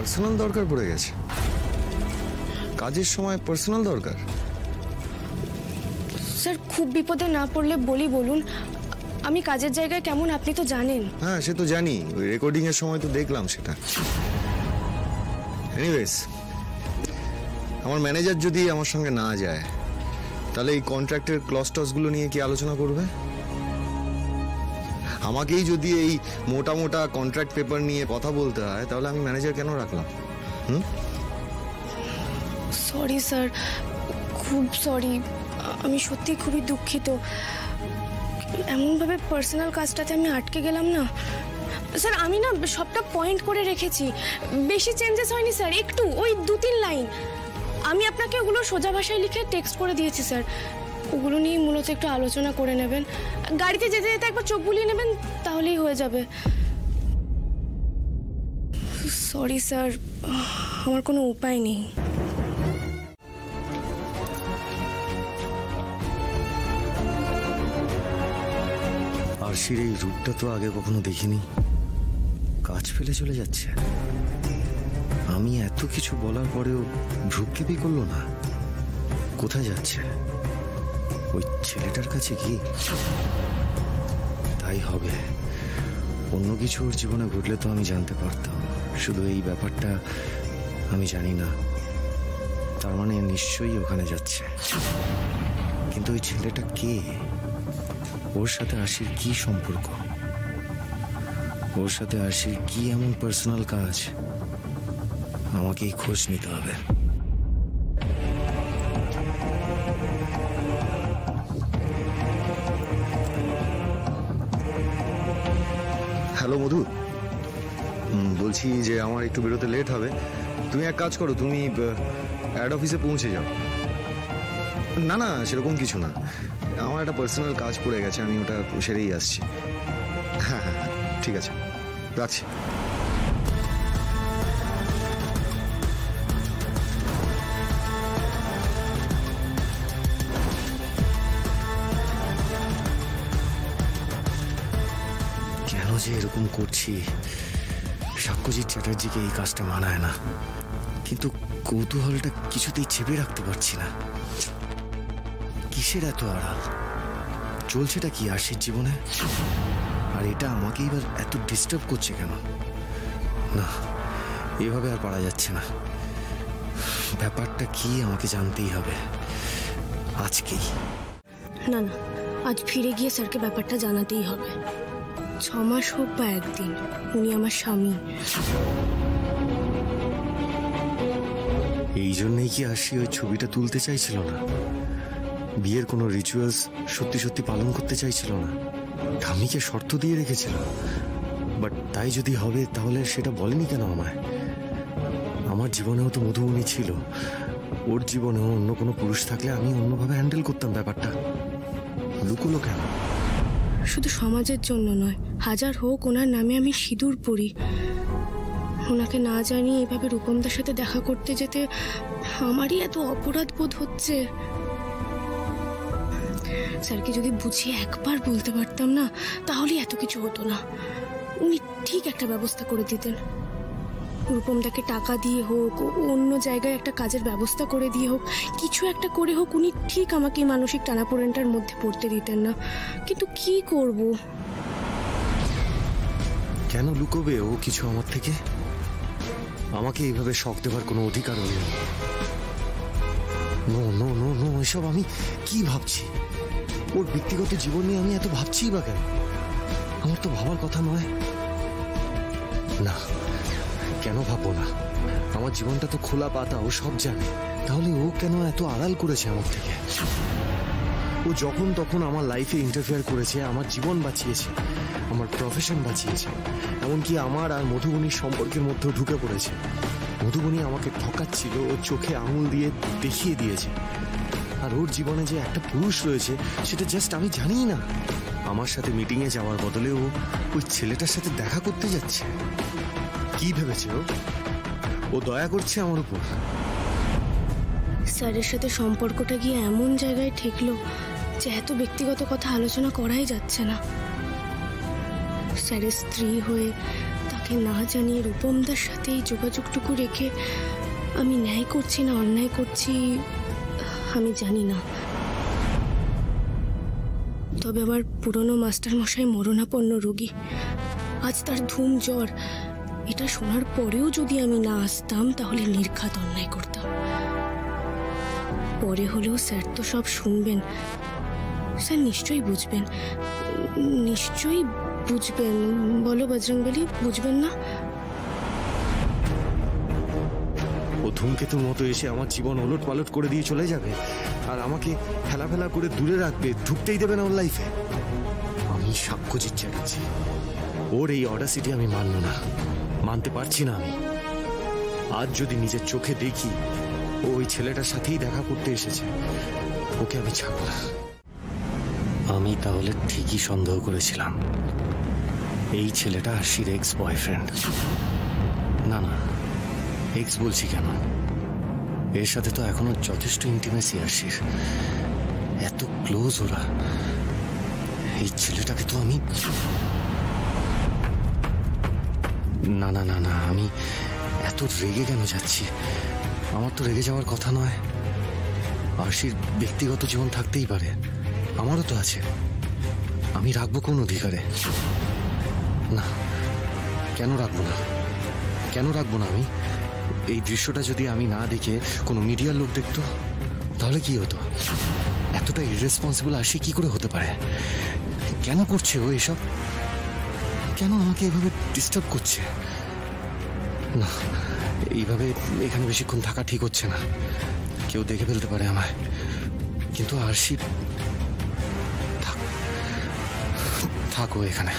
Personal দরকার পড়ে গেছে? কাজের সময় পার্সোনাল দরকার? স্যার খুব বিপদে না পড়লে বলুন, আমি কাজের জায়গায় কেমন আপনি তো জানেন। হ্যাঁ সে তো জানি, ওই রেকর্ডিং এর সময় তো দেখলাম সেটা। এনিওয়েজ, আমার ম্যানেজার যদি আমার সঙ্গে না যায় তাহলে এই কন্ট্রাক্টের ক্লজ টসগুলো নিয়ে কি আলোচনা করবে? আমাকেই যদি এই মোটা মোটা কন্ট্রাক্ট পেপার নিয়ে কথা বলতে হয় তাহলে আমি ম্যানেজার কেন রাখলাম? সরি স্যার, খুব সরি, আমি সত্যি খুবই দুঃখিত। এমনভাবে পার্সোনাল কাজটাতে আমি আটকে গেলাম না স্যার। আমি না সবটা পয়েন্ট করে রেখেছি, বেশি চেঞ্জেস হয়নি স্যার, একটু ওই 2-3 লাইন। আমি আপনাকে ওগুলো সোজা ভাষায় লিখে টেক্সট করে দিয়েছি স্যার। ওগুলো নিয়ে মূলত একটু আলোচনা করে নেবেন, গাড়িতে যেতে যেতে একবার চোখ বুলিয়ে নেবেন, তাহলেই হয়ে যাবে। সরি স্যার, আমার কোনো উপায় নেই। আরশির এই রূপটা তো আগে কখনো দেখিনি। কাজ ফেলে চলে যাচ্ছে, আমি এত কিছু বলার পরেও ভ্রুক্ষেপই করলো না। কোথায় যাচ্ছে? ওই ছেলেটার কাছে কি? তাই হবে, অন্য কিছু ওর জীবনে ঘটলে তো আমি জানতে পারতাম, শুধু এই ব্যাপারটা আমি জানি না। তার মানে নিশ্চয়ই ওখানে যাচ্ছে, কিন্তু ওই ছেলেটা কে? ওর সাথে আশির কি সম্পর্ক? ওর সাথে আশির কি এমন পার্সোনাল কাজ? আমাকেই খোঁজ নিতে হবে। হ্যালো মধু, বলছি যে আমার একটু বেরোতে লেট হবে। তুমি এক কাজ করো, তুমি অ্যাড অফিসে পৌঁছে যাও। না না সেরকম কিছু না, আমার একটা পার্সোনাল কাজ পড়ে গেছে, আমি ওটা সেরেই আসছি। হ্যাঁ হ্যাঁ হ্যাঁ ঠিক আছে, রাখছি। কেন যে এরকম করছি? সাক্ষ্যজিৎ চ্যাটার্জিকে এই কাজটা মানায় না, কিন্তু কৌতূহলটা কিছুতেই চেপে রাখতে পারছি না। কিসের এত আড়াল? চলছেটা কি আশির জীবনে? আর এটা আমাকে এবার এত ডিস্টার্ব করছে কেন? না, এভাবে আর পারা যাচ্ছে না। ব্যাপারটা কি আমাকে জানতেই হবে আজকেই। না না, আজ ফিরে গিয়ে স্যারকে ব্যাপারটা জানাতেই হবে। 6 মাস হোক বা একদিন, উনি আমার স্বামী। এই জন্যই কি আশি ওই ছবিটা তুলতে চাইছিল না? বিয়ের কোনো রিচুয়ালস সত্যি সত্যি পালন করতে চাইছিল না? ঠাম্মিকে শর্ত দিয়ে রেখেছিল, বাট তাই যদি হবে তাহলে সেটা বলেনি কেন আমায়? আমার জীবনেও তো মধুবনী ছিল, ওর জীবনেও অন্য কোনো পুরুষ থাকলে আমি অন্যভাবে হ্যান্ডেল করতাম ব্যাপারটা। লুকোলো কেন? শুধু সমাজের জন্য নয়, হাজার হোক ওনার নামে আমি সিঁদুর পরি। ওনাকে না জানিয়ে এইভাবে রূপমদার সাথে দেখা করতে যেতে আমারই এত অপরাধ বোধ হচ্ছে। স্যারকে যদি বুঝিয়ে একবার বলতে পারতাম না, তাহলে এত কিছু হতো না। উনি ঠিক একটা ব্যবস্থা করে দিতেন। রূপমদাকে টাকা দিয়ে হোক, অন্য জায়গায় একটা কাজের ব্যবস্থা করে দিয়ে হোক, কিছু একটা করে হোক, উনি ঠিক আমাকে মানসিক টানাপোড়েনটার মধ্যে পড়তে দিতেন না। কিন্তু কি করব? কেন লুকোবে ও কিছু আমার থেকে? আমাকে এইভাবে শক দেবার কোনো অধিকার নেই। নো নো নো নো, এসব আমি কি ভাবছি? ওর ব্যক্তিগত জীবন নিয়ে আমি এত ভাবছি বা কেন? আমার তো ভাবার কথা নয়। না, কেন ভাববো না? আমার জীবনটা তো খোলা পাতা, ও সব জানে। তাহলে ও কেন এত আড়াল করেছে আমার থেকে? ও যখন তখন আমার লাইফে ইন্টারফেয়ার করেছে, আমার জীবন বাঁচিয়েছে, আমার প্রফেশন বাঁচিয়েছে, এমনকি আমার আর মধুবনীর সম্পর্কের মধ্যেও ঢুকে পড়েছে। মধুবনী আমাকে ঠকাচ্ছিল, ওর চোখে আঙুল দিয়ে দেখিয়ে দিয়েছে। আর ওর জীবনে যে একটা পুরুষ রয়েছে সেটা জাস্ট আমি জানিই না। আমার সাথে মিটিংয়ে যাওয়ার বদলে ও ওই ছেলেটার সাথে দেখা করতে যাচ্ছে। কি ভেবেছে ও দয়া করছে আমার উপর? স্যারের সাথে সম্পর্কটা গিয়ে এমন জায়গায় ঠেকলো যে এত ব্যক্তিগত কথা আলোচনা করাই যাচ্ছে না। স্যারের স্ত্রী হয়ে তাকে কাউকে না জানিয়ে রূপমদার সাথে এই যোগাযোগটুকু রেখে আমি ন্যায় করছি না অন্যায় করছি আমি জানি না। তবে আমার পুরনো মাস্টার মশাই মরণাপন্ন রোগী, আজ তার ধুম জ্বর। এটা শোনার পরেও যদি আমি না আসতাম তাহলে নির্ঘাত অন্যায় করতাম। পরে হলেও স্যার তো সব শুনবেন, স্যার নিশ্চয়ই বুঝবেন, নিশ্চয়ই বুঝবেন। বলো বজরংবলী, বুঝবেন না? ও ধূমকেতুর মতো এসে আমার জীবন ওলট পালট করে দিয়ে চলে যাবে আর আমাকে ফেলা ফেলা করে দূরে রাখবে, ঢুকতেই দেবে না ওর লাইফে। আমি সাক্ষ্যজিৎ চ্যাটার্জি, ওর এই অডাসিটি আমি মানব না, মানতে পারছি না আমি। আজ যদি নিজের চোখে দেখি ও ওই ছেলেটার সাথেই দেখা করতে এসেছে, ওকে আমি ছাড়ব না। আমি তাহলে ঠিকই সন্দেহ করেছিলাম এই ছেলেটা আরশির এক্স বয়ফ্রেন্ড। না না, এক্স বলছি কেন, এর সাথে তো এখনো যথেষ্ট ইন্টিমেসি আরশির, এত ক্লোজ ওরা। এই ছেলেটাকে তো আমি না না না না, আমি এত রেগে কেন যাচ্ছি? আমার তো রেগে যাওয়ার কথা নয়। আরশির ব্যক্তিগত জীবন থাকতেই পারে, আমারও তো আছে, আমি রাখবো কোন অধিকারে? না, কেন রাখবো না, কেন রাখবো না আমি? এই দৃশ্যটা যদি আমি না দেখে কোনো মিডিয়ার লোক দেখতো তাহলে কি হতো? এতটা ইররেসপন্সিবল আরশি কি করে হতে পারে? কেন করছে ও এসব? কেন আমাকে এভাবে ডিস্টার্ব করছে? না, এইভাবে এখানে বেশিক্ষণ থাকা ঠিক হচ্ছে না, কেউ দেখে ফেলতে পারে আমায়। কিন্তু আরশি থাকো এখানে।